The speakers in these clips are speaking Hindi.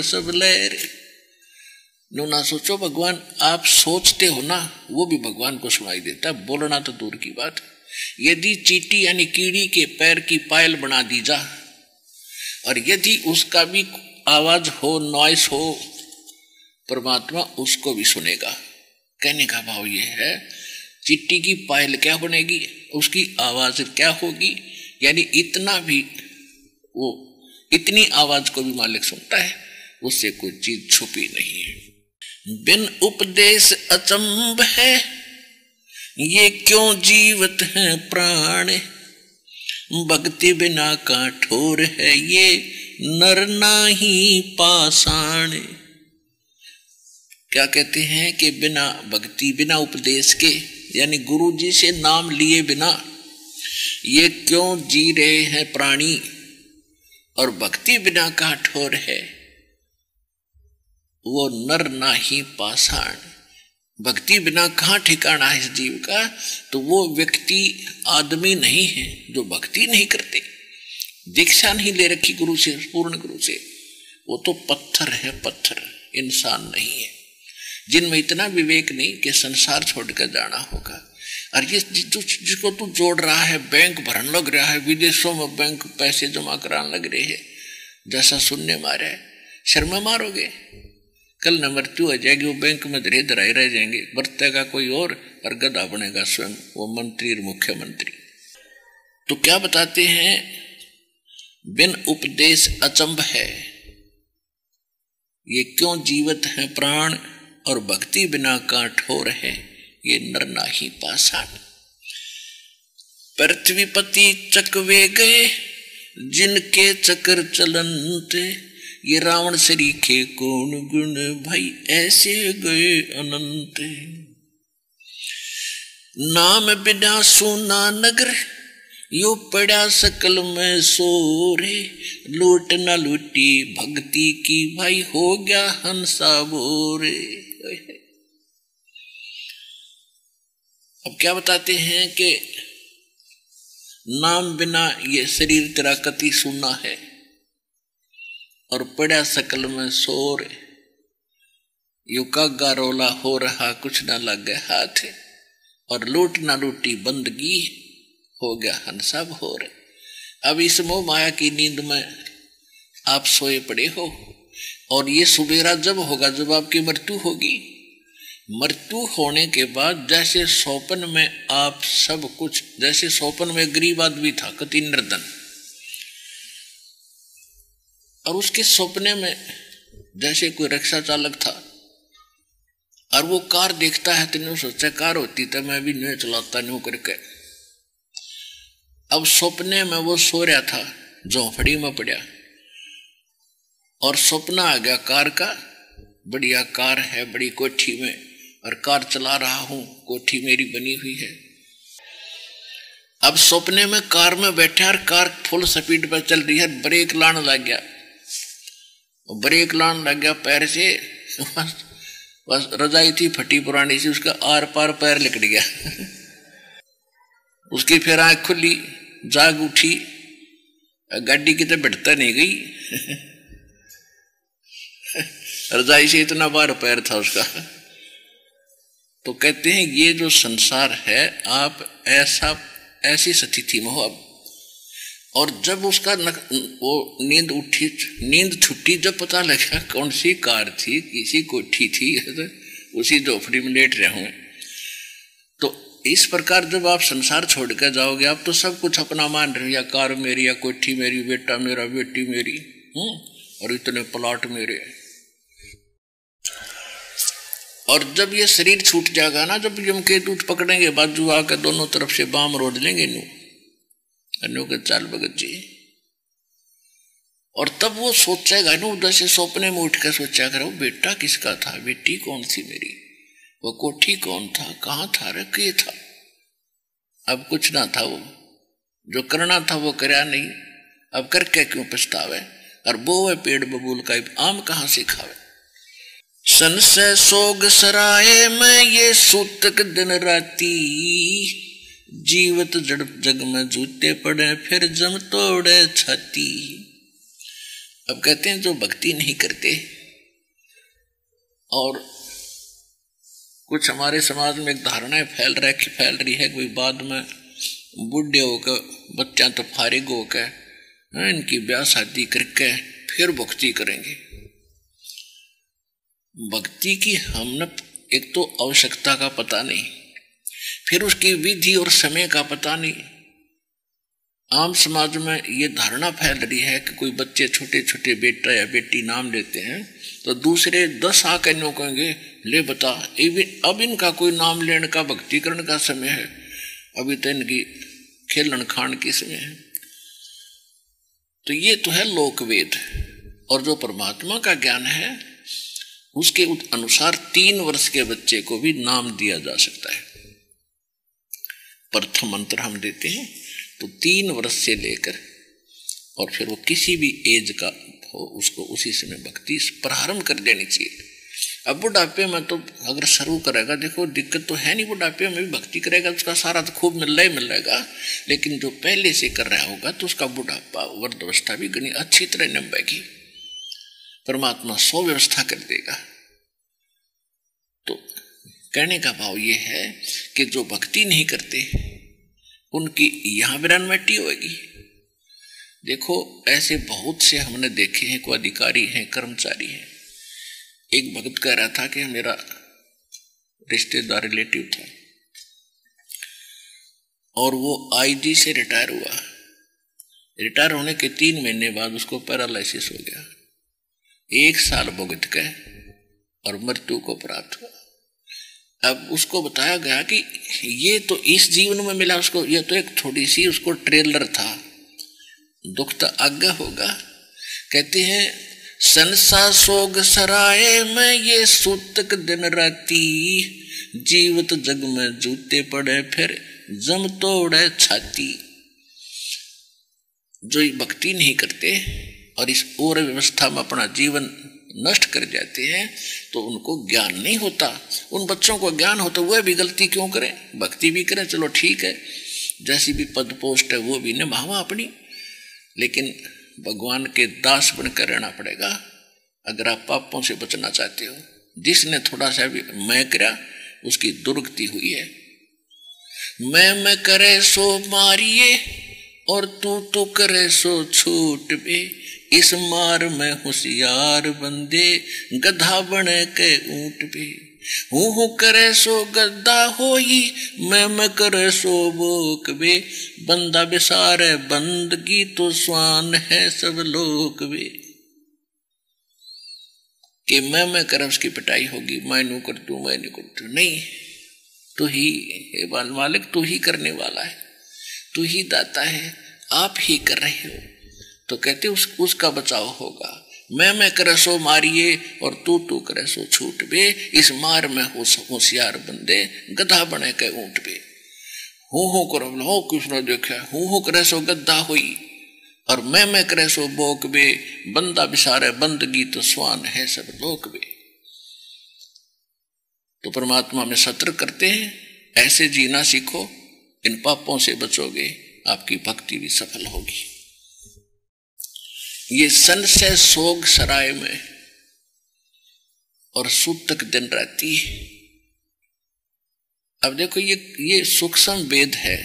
सब लहरे। नो ना सोचो भगवान, आप सोचते हो ना, वो भी भगवान को सुनाई देता है, बोलना तो दूर की बात। यदि चींटी यानी कीड़ी के पैर की पायल बना दी जा और यदि उसका भी आवाज हो, नॉइस हो, परमात्मा उसको भी सुनेगा। कहने का भाव ये है, चींटी की पायल क्या बनेगी, उसकी आवाज क्या होगी, यानी इतना भी वो, इतनी आवाज को भी मालिक सुनता है, उससे कोई चीज छुपी नहीं है। बिन उपदेश अचंभ है, ये क्यों जीवत है प्राण, भक्ति बिना काठोर है, ये नर नाही पाषाण। क्या कहते हैं कि बिना भक्ति, बिना उपदेश के, यानी गुरु जी से नाम लिए बिना ये क्यों जी रहे हैं प्राणी, और भक्ति बिना काठोर है, वो नर नाही पाषाण। भक्ति बिना कहाँ ठिकाना है इस जीव का, तो वो व्यक्ति आदमी नहीं है जो भक्ति नहीं करते, दीक्षा नहीं ले रखी गुरु से, पूर्ण गुरु से, वो तो पत्थर है, पत्थर, इंसान नहीं है, जिनमें इतना विवेक नहीं कि संसार छोड़कर जाना होगा। और ये जिसको तू जोड़ रहा है, बैंक भरन लग रहा है, विदेशों में बैंक पैसे जमा कराने लग रहे हैं, जैसा सुनने मारे है, शर्मा मारोगे, कल न मृत्यु हो जाएगी, वो बैंक में धरे धराए रह जाएंगे, बरतेगा कोई और गधा बनेगा स्वयं वो मंत्री और मुख्यमंत्री। तो क्या बताते हैं, बिन उपदेश अचंभ है, ये क्यों जीवत है प्राण, और भक्ति बिना काठोर है, ये नर नाही पाषाण। पृथ्वीपति चकवे गए, जिनके चक्र चलंत, ये रावण सरीखे कौन गुण, भाई ऐसे गए अनंत। नाम बिना सोना नगर, यो पड़ा सकल में सोरे, लूट न लूटी भक्ति की, भाई हो गया हंसा बोरे। अब क्या बताते हैं कि नाम बिना ये शरीर तेरा कति सुना है, और पड़ा सकल में सोर, यू कागा रोला हो रहा, कुछ ना लगे हाथ, और लूट ना लूटी बंदगी, हो गया हंसा भोर। अब इस मोह माया की नींद में आप सोए पड़े हो, और ये सुबेरा जब होगा, जब आपकी मृत्यु होगी। मृत्यु होने के बाद जैसे स्वप्न में आप सब कुछ, जैसे स्वप्न में गरीब आदमी था कति निर्धन, और उसके सपने में जैसे कोई रिक्शा चालक था, और वो कार देखता है तो नहीं सोचा कार होती तो मैं भी नहीं चलाता नहीं करके। अब सपने में वो सो रहा था, झोंपड़ी में पड़ा, और सपना आ गया कार का, बढ़िया कार है बड़ी कोठी में, और कार चला रहा हूं, कोठी मेरी बनी हुई है। अब सपने में कार में बैठा और कार फुल स्पीड पर चल रही है, ब्रेक लाने लग गया, ब्रेक लाने लग गया पैर से, बस रजाई थी फटी पुरानी सी, उसका आर पार पैर लिकट गया। उसकी फिर आंख खुली, जाग उठी, गाड़ी की तो बढ़ता नहीं गई, रजाई से इतना बार पैर था उसका। तो कहते हैं ये जो संसार है, आप ऐसी स्थिति में हो अब, और जब उसका वो नींद उठी, नींद छुट्टी, जब पता लगा कौन सी कार थी, किसी कोठी थी, तो उसी झोपड़ी में लेट रहे होंगे। तो इस प्रकार जब आप संसार छोड़कर जाओगे, आप तो सब कुछ अपना मान रहे हो, या कार मेरी, या कोठी मेरी, बेटा मेरा, बेटी मेरी, और इतने प्लाट मेरे। और जब ये शरीर छूट जाएगा ना, जब यमकेतु पकड़ेंगे बाजू आकर, दोनों तरफ से बाम रोड लेंगे नु के चाल भगत जी, और तब वो सोचेगा नु, जैसे सपने में उठ कर सोचा करो, बेटा किसका था, बेटी कौन थी मेरी, वो कोठी कौन था, कहाँ था, रखे था। अब कुछ ना था, वो जो करना था वो करया नहीं, अब करके क्यों पछतावे, और बोवे पेड़ बबूल का आम कहाँ से खावे। सन से सोग सराय में ये सूतक दिन राती, जीवत जड़ जग में जूते पड़े, फिर जम तोड़े छाती। अब कहते हैं जो भक्ति नहीं करते, और कुछ हमारे समाज में एक धारणाएं फैल रही है कि बाद में बूढ़े होकर बच्चा तो फारिग होकर इनकी ब्याह शादी करके फिर भक्ति करेंगे। भक्ति की हमने एक तो आवश्यकता का पता नहीं, फिर उसकी विधि और समय का पता नहीं। आम समाज में ये धारणा फैल रही है कि कोई बच्चे छोटे छोटे बेटा या बेटी नाम लेते हैं तो दूसरे 10 आकर न्यों कहेंगे ले बता अब इनका कोई नाम लेने का भक्तिकरण का समय है, अभी तो इनकी खेलन खान की समय है। तो ये तो है लोकवेद, और जो परमात्मा का ज्ञान है उसके अनुसार 3 वर्ष के बच्चे को भी नाम दिया जा सकता है। प्रथम मंत्र हम देते हैं तो 3 वर्ष से लेकर और फिर वो किसी भी एज का हो उसको उसी समय भक्ति प्रारंभ कर देनी चाहिए। अब बुढ़ापे में तो अगर शुरू करेगा, देखो दिक्कत तो है नहीं, बुढ़ापे में भी भक्ति करेगा उसका सारा तो खूब मिल रहेगा, लेकिन जो पहले से कर रहा होगा तो उसका बुढ़ापा वृद्धावस्था भी गणी अच्छी तरह निभाएगी, परमात्मा सो व्यवस्था कर देगा। तो कहने का भाव ये है कि जो भक्ति नहीं करते उनकी यहां विरानमट्टी होगी। देखो ऐसे बहुत से हमने देखे हैं, कोई अधिकारी हैं, कर्मचारी हैं। एक भक्त कह रहा था कि मेरा रिश्तेदार रिलेटिव था और वो आईजी से रिटायर हुआ। रिटायर होने के 3 महीने बाद उसको पैरालिसिस हो गया, 1 साल भुगत के और मृत्यु को प्राप्त हुआ। अब उसको बताया गया कि ये तो इस जीवन में मिला उसको, ये तो एक थोड़ी सी उसको ट्रेलर था, दुख तो आगे होगा। कहते हैं संसा सोग सराय में ये सूतक दिन राती, जीवत जग में जूते पड़े फिर जम तोड़े छाती। जो भक्ति नहीं करते और इस और व्यवस्था में अपना जीवन नष्ट कर जाते हैं तो उनको ज्ञान नहीं होता। उन बच्चों को ज्ञान होता, वह भी गलती क्यों करें, भक्ति भी करें, चलो ठीक है, जैसी भी पद पोस्ट है वो भी निभावा अपनी, लेकिन भगवान के दास बनकर रहना पड़ेगा अगर आप पापों से बचना चाहते हो। जिसने थोड़ा सा भी मैं करा उसकी दुर्गति हुई है। मैं करे सो मारिए और तू करे सो छूट बे, इस मार में होशियार बंदे गधा बने के ऊंट पे। हूँ करे सो गद्दा होई, मैं करे सो बोक बे, बंदा बेसारे बंदगी तो स्वान है सब लोग बे। कि मैं कर उसकी पिटाई होगी, मैं नहीं कर दूं, मैं नहीं कर दूं, नहीं, तू ही हे मालिक, तू ही करने वाला है, तू ही दाता है, आप ही कर रहे हो। तो कहते उसका बचाव होगा। मैं करे सो मारिए और तू करे सो छूट बे, इस मार में होशियार बंदे गधा बने के ऊंट पे। हूँ करो हो किसने देखा, हूँ करे सो गद्दा हुई और मैं करे सो बोक बे, बंदा बिसारे बंदगी तो स्वान है सब लोक बे। तो परमात्मा में सतर्क करते हैं, ऐसे जीना सीखो, इन पापों से बचोगे, आपकी भक्ति भी सफल होगी। ये सन से सोग सराय में और सूतक दिन राती। अब देखो ये सूक्ष्म वेद है।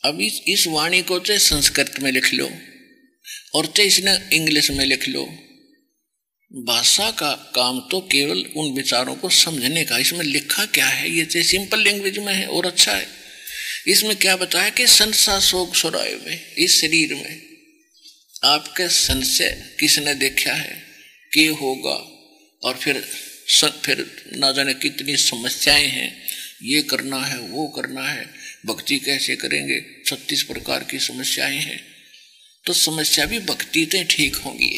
अब इस वाणी को चाहे संस्कृत में लिख लो और चाहे इसने इंग्लिश में लिख लो, भाषा का काम तो केवल उन विचारों को समझने का। इसमें लिखा क्या है, ये चाहे सिंपल लैंग्वेज में है और अच्छा है। इसमें क्या बताया कि संसा सोग सराय में, इस शरीर में आपके संशय किसने देखा है कि होगा, और फिर ना जाने कितनी समस्याएं हैं, ये करना है वो करना है, भक्ति कैसे करेंगे, 36 प्रकार की समस्याएं हैं। तो समस्या भी भक्ति से ठीक होंगी।